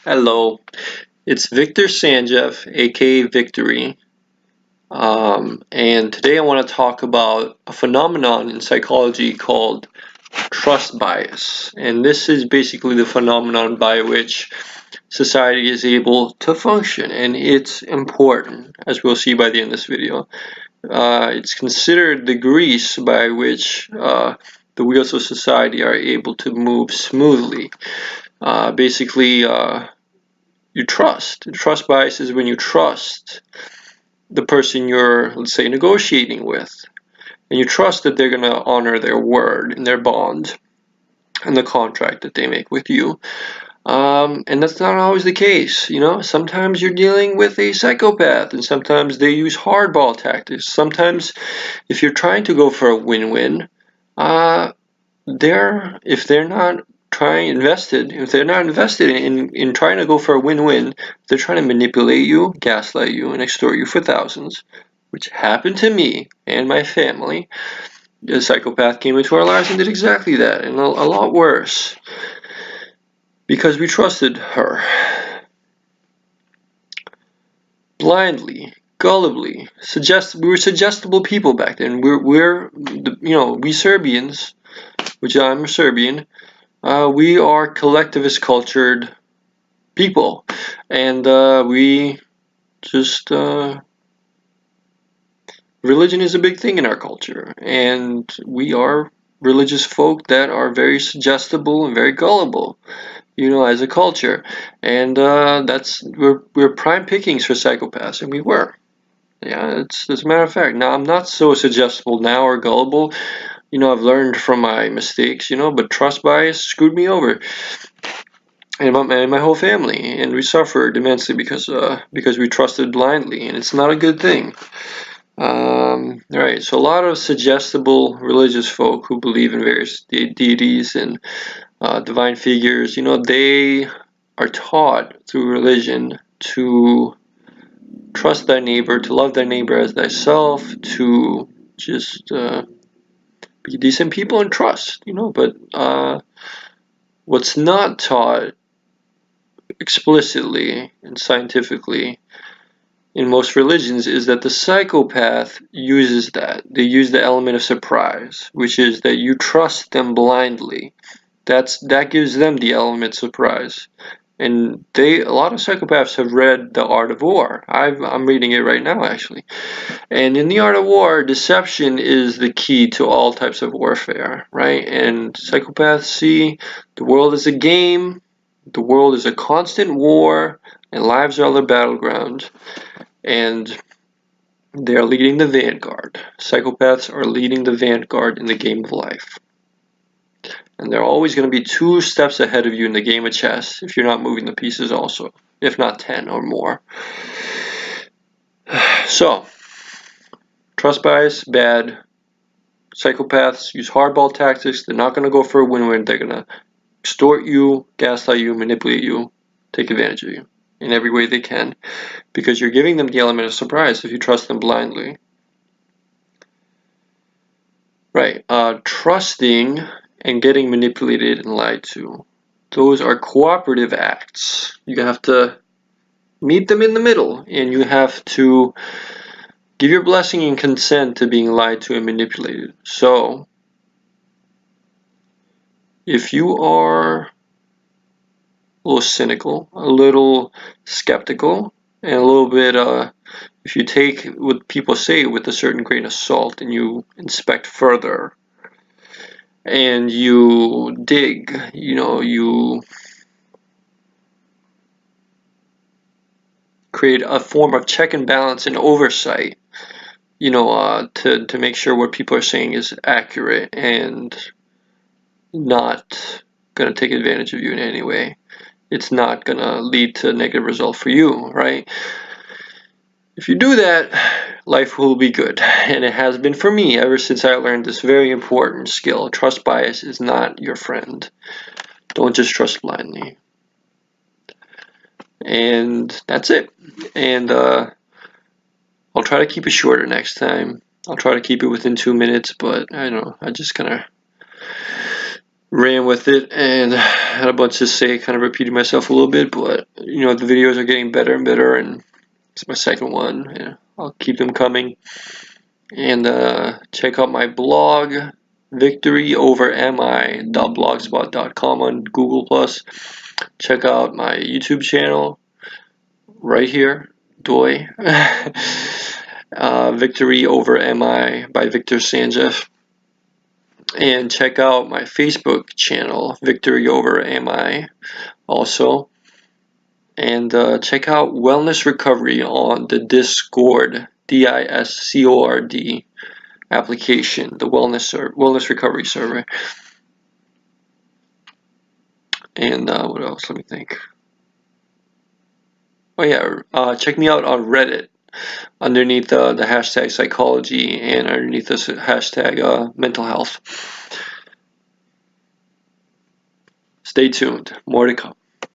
Hello, it's Victor Sanjev, aka Victory, and today I want to talk about a phenomenon in psychology called trust bias. And this is basically the phenomenon by which society is able to function, and it's important, as we'll see by the end of this video. It's considered the grease by which the wheels of society are able to move smoothly. Basically, you trust. Trust bias is when you trust the person you're, let's say, negotiating with, and you trust that they're going to honor their word and their bond and the contract that they make with you. And that's not always the case. Sometimes you're dealing with a psychopath, and sometimes they use hardball tactics. Sometimes, if you're trying to go for a win-win, if they're not invested in trying to go for a win-win, they're trying to manipulate you, gaslight you, and extort you for thousands, which happened to me and my family. A psychopath came into our lives and did exactly that, and a lot worse, because we trusted her blindly, gullibly. We were suggestible people back then. We Serbians, which I'm a Serbian. We are collectivist cultured people, and we just religion is a big thing in our culture, and we are religious folk that are very suggestible and very gullible, as a culture, and we're prime pickings for psychopaths, and we were. Yeah, it's as a matter of fact. Now I'm not so suggestible now or gullible. I've learned from my mistakes, but trust bias screwed me over. And my whole family, and we suffered immensely because we trusted blindly, and it's not a good thing. Right, so a lot of suggestible religious folk who believe in various deities and divine figures, they are taught through religion to trust thy neighbor, to love thy neighbor as thyself, to just be decent people and trust, but what's not taught explicitly and scientifically in most religions is that the psychopath uses that. They use the element of surprise, which is that you trust them blindly. That gives them the element of surprise. And a lot of psychopaths have read The Art of War. I'm reading it right now, actually. And in The Art of War, deception is the key to all types of warfare, right? And psychopaths see the world as a game, the world is a constant war, and lives are the battleground. And they are leading the vanguard. Psychopaths are leading the vanguard in the game of life. And they're always going to be 2 steps ahead of you in the game of chess if you're not moving the pieces also, if not 10 or more. So, trust bias, bad. Psychopaths use hardball tactics. They're not going to go for a win-win. They're going to extort you, gaslight you, manipulate you, take advantage of you in every way they can, because you're giving them the element of surprise if you trust them blindly. Right, trusting and getting manipulated and lied to, those are cooperative acts. You have to meet them in the middle, and you have to give your blessing and consent to being lied to and manipulated. So, if you are a little cynical, a little skeptical, and a little bit, if you take what people say with a certain grain of salt and you inspect further, and you dig, you create a form of check and balance and oversight, to make sure what people are saying is accurate and not going to take advantage of you in any way. It's not going to lead to a negative result for you, right? If you do that, life will be good. And it has been for me ever since I learned this very important skill. Trust bias is not your friend. Don't just trust blindly. And that's it. And I'll try to keep it shorter next time. I'll try to keep it within 2 minutes, but I don't know. I just kind of ran with it and had a bunch to say, kind of repeating myself a little bit, but you know, the videos are getting better and better, and it's my second one, and I'll keep them coming. And check out my blog, victoryovermi.blogspot.com on Google+. Check out my YouTube channel right here, Doi. Victory Over MI by Victor Sanjeev. And check out my Facebook channel, Victory Over MI, also. And check out Wellness Recovery on the Discord, Discord application, the Wellness Recovery server. And what else? Let me think. Oh yeah, check me out on Reddit underneath the hashtag psychology and underneath this hashtag mental health. Stay tuned. More to come.